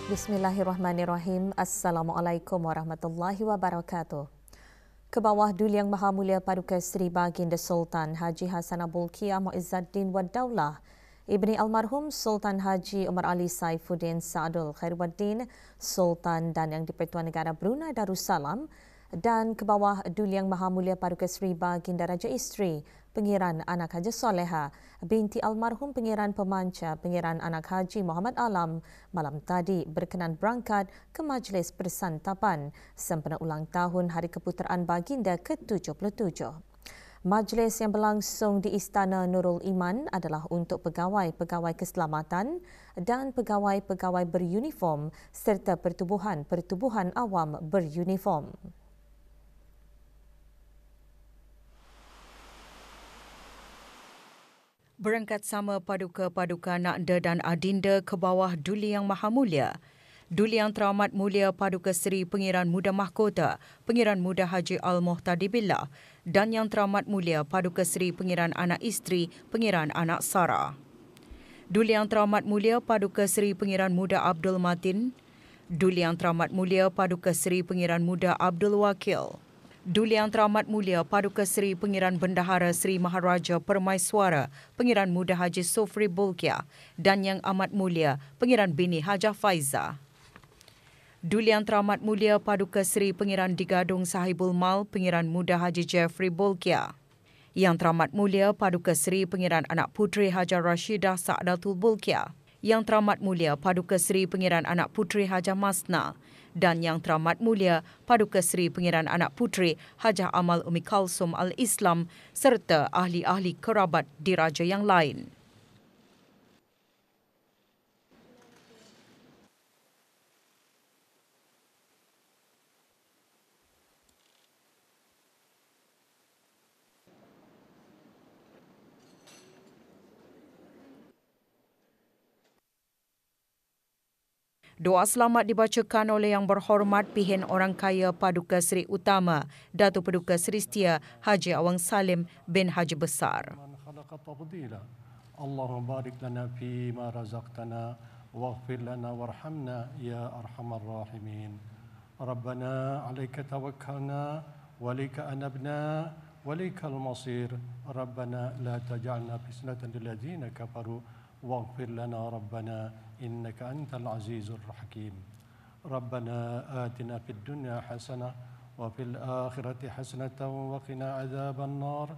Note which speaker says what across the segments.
Speaker 1: Bismillahirrahmanirrahim. Assalamualaikum warahmatullahi wabarakatuh. Ke bawah Duli Yang Maha Mulia Paduka Seri Baginda Sultan Haji Hassanah Bolkiah Muizzaddin Wad Daulah, Ibni Almarhum Sultan Haji Umar Ali Saifuddin Sa'adul Khairuddin, Sultan dan Yang di-Pertuan Negara Brunei Darussalam, dan ke bawah Duli Yang Maha Mulia Paduka Seri Baginda Raja Isteri Pengiran Anak Haji Soleha binti Almarhum Pengiran Pemanca Pengiran Anak Haji Muhammad Alam malam tadi berkenan berangkat ke majlis persantapan sempena ulang tahun Hari Keputeraan Baginda ke-77. Majlis yang berlangsung di Istana Nurul Iman adalah untuk pegawai-pegawai keselamatan dan pegawai-pegawai beruniform serta pertubuhan awam beruniform.
Speaker 2: Berangkat sama paduka-paduka Nakda dan Adinda ke bawah Duli Yang Maha Mulia, Duli Yang Teramat Mulia Paduka Seri Pengiran Muda Mahkota, Pengiran Muda Haji Al-Muhtadi Billah dan Yang Teramat Mulia Paduka Seri Pengiran Anak Isteri Pengiran Anak Sara. Duli Yang Teramat Mulia Paduka Seri Pengiran Muda Abdul Matin, Duli Yang Teramat Mulia Paduka Seri Pengiran Muda Abdul Wakil, Duli Yang Teramat Mulia Paduka Seri Pengiran Bendahara Seri Maharaja Permaiswara Pengiran Muda Haji Sofri Bolkiah dan Yang Amat Mulia Pengiran Bini Hajah Faizah. Duli Yang Teramat Mulia Paduka Seri Pengiran Digadung Sahibul Mal Pengiran Muda Haji Jeffrey Bolkiah. Yang Teramat Mulia Paduka Seri Pengiran Anak Puteri Hajar Rashidah Sa'adatul Bolkiah. Yang Teramat Mulia Paduka Seri Pengiran Anak Puteri Hajah Masna dan Yang Teramat Mulia Paduka Seri Pengiran Anak Puteri Hajah Amal Umi Kalsum Al-Islam serta ahli-ahli kerabat diraja yang lain. Doa selamat dibacakan oleh Yang Berhormat Pihin Orang Kaya Paduka Seri Utama Datuk Paduka Seri Setia Haji Awang Salim bin Haji Besar.
Speaker 3: Allahumma barik lana fi ma razaqtana waghfir lana warhamna ya arhamar rahimin. Rabbana 'alaika tawakkalna wa lika anabna wa likal masir. Rabbana la taj'alna fitnatan lil ladzina kafaru waghfir lana rabbana إنك أنت العزيز الحكيم ربنا آتنا في الدنيا حسنة وفي الآخرة حسنة وقنا عذاب النار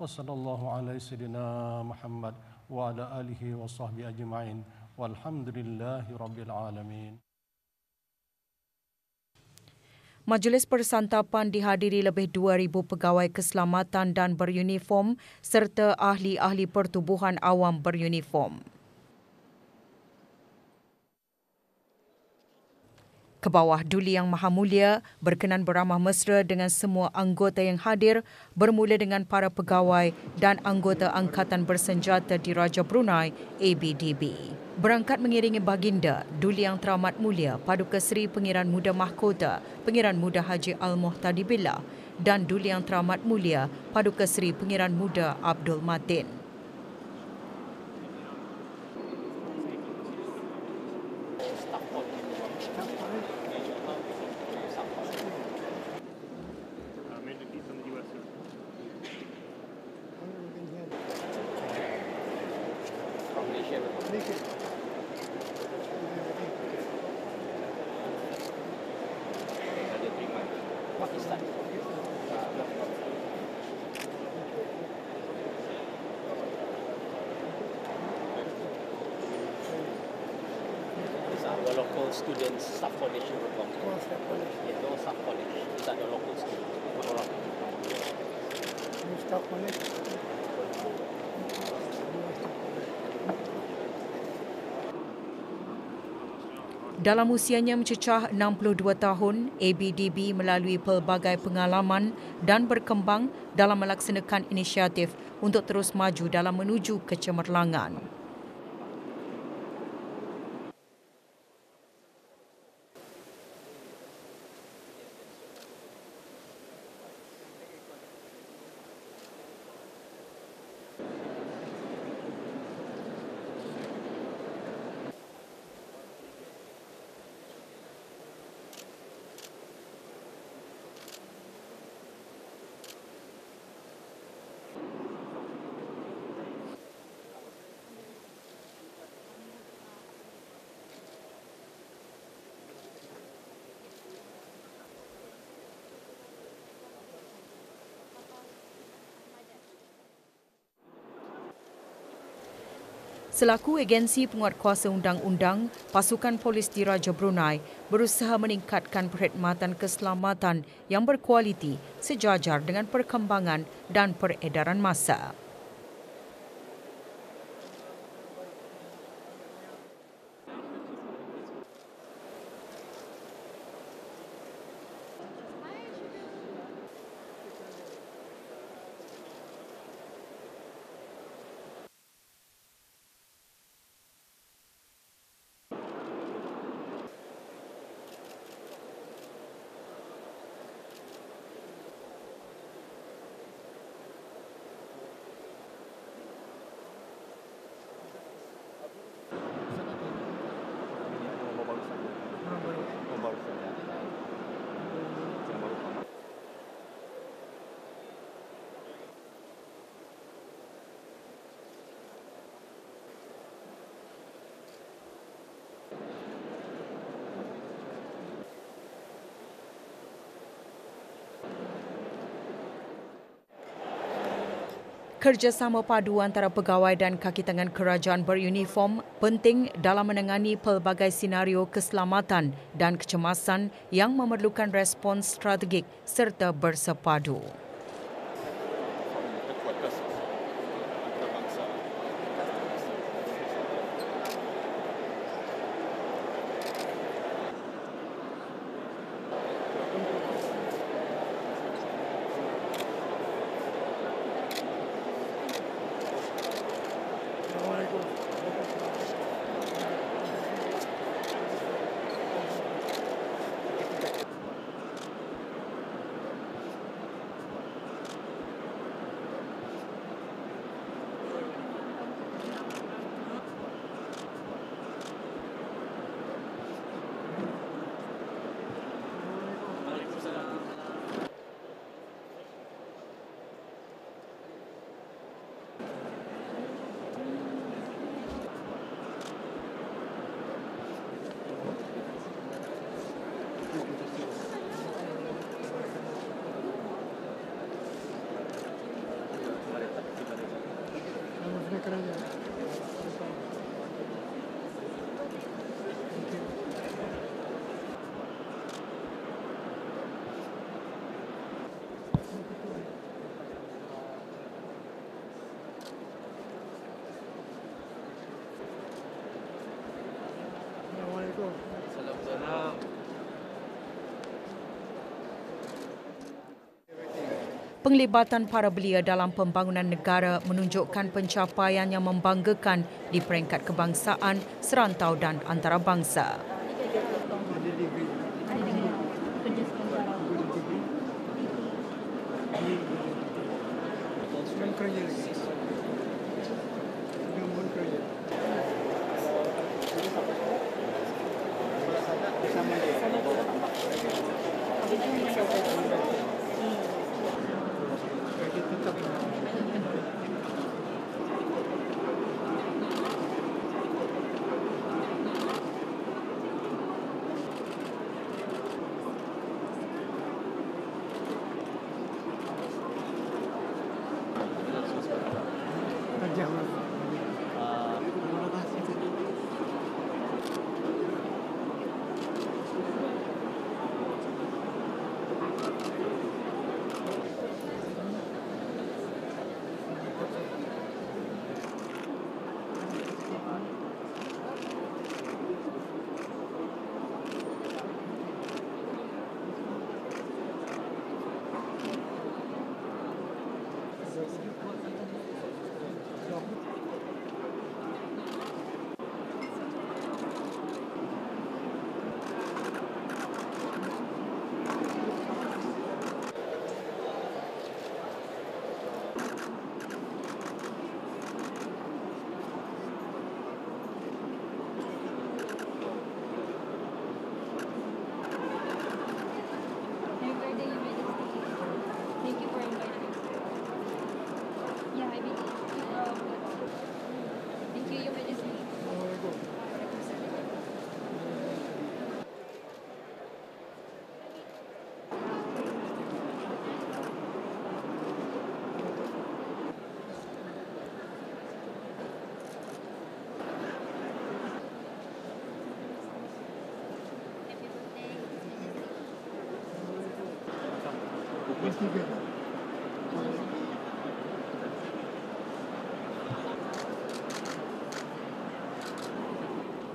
Speaker 3: وصلى الله على سيدنا محمد وعلى آله وصحبه أجمعين والحمد لله رب العالمين.
Speaker 2: Majlis persantapan dihadiri lebih 2,000 pegawai keselamatan dan beruniform serta ahli-ahli pertubuhan awam beruniform. Ke bawah Duli Yang Maha Mulia berkenan beramah mesra dengan semua anggota yang hadir bermula dengan para pegawai dan anggota Angkatan Bersenjata Diraja Brunei ABDB. Berangkat mengiringi baginda, Duli Yang Teramat Mulia Paduka Seri Pengiran Muda Mahkota Pengiran Muda Haji Al-Muhtadi Billah dan Duli Yang Teramat Mulia Paduka Seri Pengiran Muda Abdul Matin.
Speaker 4: Pakistan. These are the local students, staff college in Hong Kong. Oh, staff college. Yeah, those staff college. These are the local students. Staff college.
Speaker 2: Dalam usianya mencecah 62 tahun, ABDB melalui pelbagai pengalaman dan berkembang dalam melaksanakan inisiatif untuk terus maju dalam menuju kecemerlangan. Selaku agensi penguatkuasa undang-undang, pasukan polis di Raja Brunei berusaha meningkatkan perkhidmatan keselamatan yang berkualiti sejajar dengan perkembangan dan peredaran massa. Kerjasama padu antara pegawai dan kaki tangan kerajaan beruniform penting dalam menangani pelbagai senario keselamatan dan kecemasan yang memerlukan respons strategik serta bersepadu. Penglibatan para belia dalam pembangunan negara menunjukkan pencapaian yang membanggakan di peringkat kebangsaan, serantau dan antarabangsa.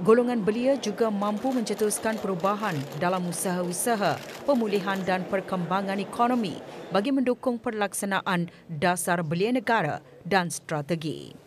Speaker 2: Golongan belia juga mampu mencetuskan perubahan dalam usaha-usaha pemulihan dan perkembangan ekonomi bagi mendukung pelaksanaan dasar belia negara dan strategi.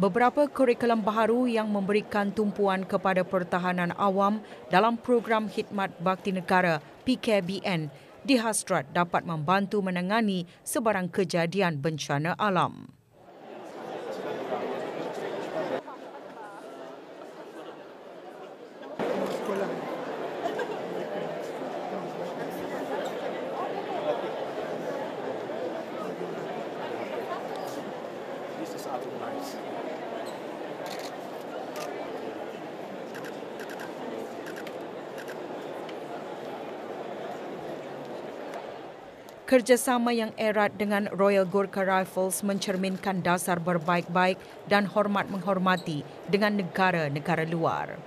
Speaker 2: Beberapa kurikulum baharu yang memberikan tumpuan kepada pertahanan awam dalam program Khidmat Bakti Negara PKBN dihasrat dapat membantu menangani sebarang kejadian bencana alam. Kerjasama yang erat dengan Royal Gorkha Rifles mencerminkan dasar berbaik-baik dan hormat menghormati dengan negara-negara luar.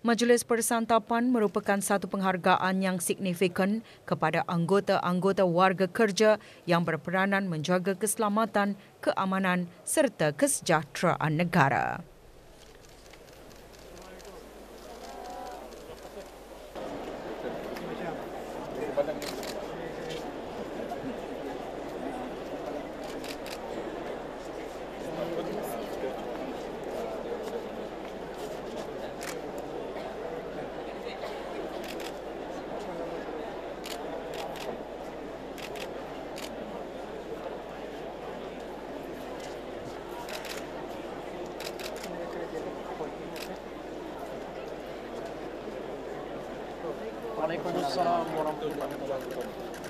Speaker 2: Majlis Persantapan merupakan satu penghargaan yang signifikan kepada anggota-anggota warga kerja yang berperanan menjaga keselamatan, keamanan serta kesejahteraan negara.
Speaker 4: Waalaikumsalam warahmatullahi wabarakatuh.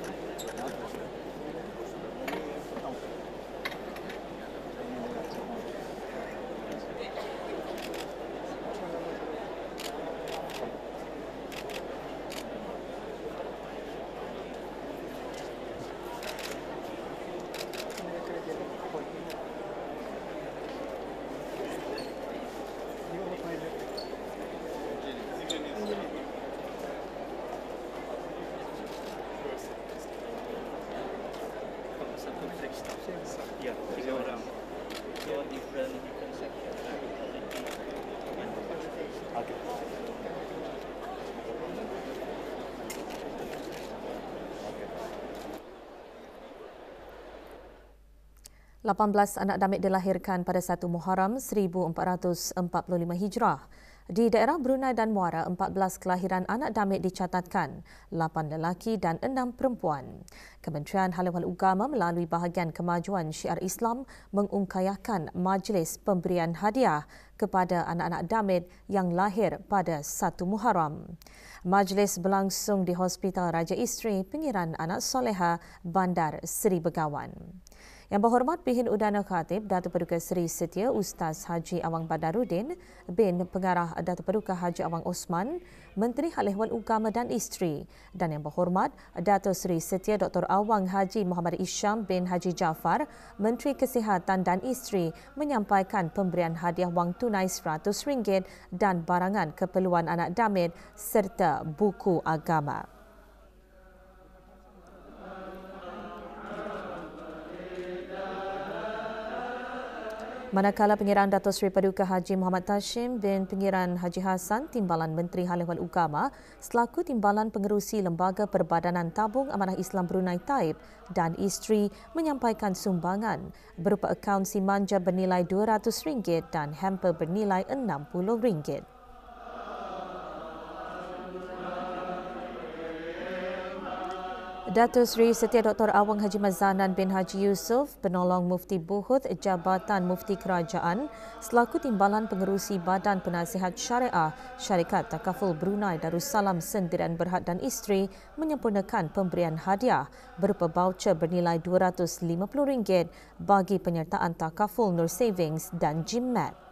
Speaker 1: 18 anak damit dilahirkan pada 1 Muharram 1445 Hijrah. Di daerah Brunei dan Muara, 14 kelahiran anak damit dicatatkan, 8 lelaki dan 6 perempuan. Kementerian Hal Ehwal Ugama melalui bahagian kemajuan syiar Islam mengungkayahkan majlis pemberian hadiah kepada anak-anak damit yang lahir pada 1 Muharram. Majlis berlangsung di Hospital Raja Isteri Pengiran Anak Soleha, Bandar Seri Begawan. Yang berhormat Pihin Udana Khatib Datuk Paduka Seri Setia Ustaz Haji Awang Badarudin bin Pengarah Datuk Paduka Haji Awang Osman, Menteri Hal Ehwal Ugama dan Isteri, dan yang berhormat Datuk Seri Setia Dr. Awang Haji Muhammad Isham bin Haji Jaafar, Menteri Kesihatan dan Isteri, menyampaikan pemberian hadiah wang tunai RM100 dan barangan keperluan anak damit serta buku agama. Manakala Pengiran Datuk Seri Paduka Haji Muhammad Tashim bin Pengiran Haji Hassan, Timbalan Menteri Hal Ehwal Ugama, selaku Timbalan Pengerusi Lembaga Perbadanan Tabung Amanah Islam Brunei Taib dan Isteri menyampaikan sumbangan berupa akaun simanja bernilai RM200 dan hamper bernilai RM60. Datuk Seri Setia Dr. Awang Haji Mazanan bin Haji Yusof, penolong Mufti Buhut Jabatan Mufti Kerajaan, selaku Timbalan Pengerusi Badan Penasihat Syariah Syarikat Takaful Brunei Darussalam Sendirian Berhad dan Isteri, menyempurnakan pemberian hadiah berupa voucher bernilai RM250 bagi penyertaan Takaful Nur Savings dan Jimmat.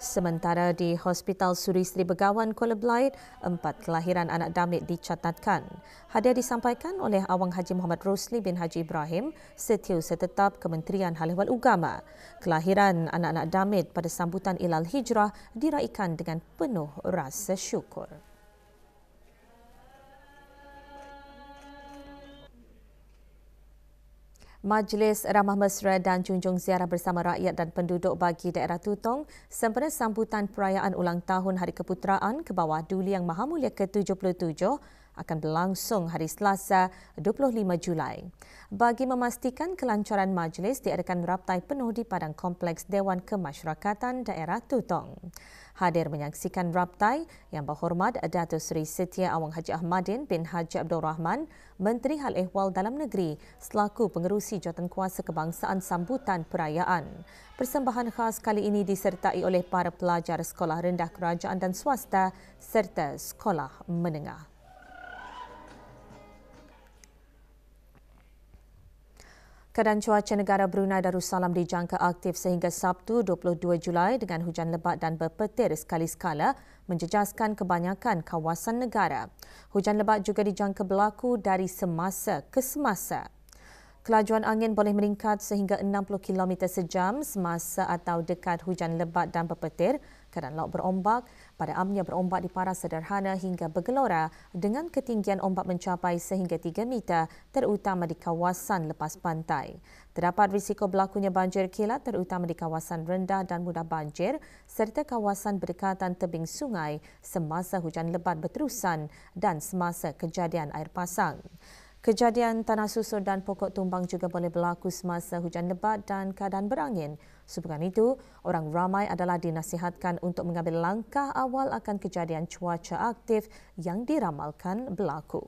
Speaker 1: Sementara di Hospital Suri Seri Begawan, Kuala Belait, 4 kelahiran anak damit dicatatkan. Hadiah disampaikan oleh Awang Haji Muhammad Rosli bin Haji Ibrahim, Setiausaha Tetap Kementerian Hal Ehwal Ugama. Kelahiran anak-anak damit pada sambutan Ilal Hijrah diraikan dengan penuh rasa syukur. Majlis Ramah Mesra dan Junjung Ziarah bersama rakyat dan penduduk bagi daerah Tutong sempena sambutan perayaan ulang tahun Hari Keputeraan ke bawah Duli Yang Maha Mulia ke-77 akan berlangsung hari Selasa 25 Julai. Bagi memastikan kelancaran majlis, diadakan raptai penuh di Padang Kompleks Dewan Kemasyarakatan Daerah Tutong. Hadir menyaksikan raptai yang berhormat Datuk Seri Setia Awang Haji Ahmadin bin Haji Abdul Rahman, Menteri Hal Ehwal Dalam Negeri selaku pengerusi jawatankuasa kebangsaan sambutan perayaan. Persembahan khas kali ini disertai oleh para pelajar sekolah rendah kerajaan dan swasta serta sekolah menengah. Keadaan cuaca negara Brunei Darussalam dijangka aktif sehingga Sabtu 22 Julai dengan hujan lebat dan berpetir sekali skala menjejaskan kebanyakan kawasan negara. Hujan lebat juga dijangka berlaku dari semasa ke semasa. Kelajuan angin boleh meningkat sehingga 60 km sejam semasa atau dekat hujan lebat dan berpetir. Keadaan laut berombak, pada amnya berombak di paras sederhana hingga bergelora dengan ketinggian ombak mencapai sehingga 3 meter terutama di kawasan lepas pantai. Terdapat risiko berlakunya banjir kilat terutama di kawasan rendah dan mudah banjir serta kawasan berdekatan tebing sungai semasa hujan lebat berterusan dan semasa kejadian air pasang. Kejadian tanah susur dan pokok tumbang juga boleh berlaku semasa hujan lebat dan keadaan berangin. Sehubungan itu, orang ramai adalah dinasihatkan untuk mengambil langkah awal akan kejadian cuaca aktif yang diramalkan berlaku.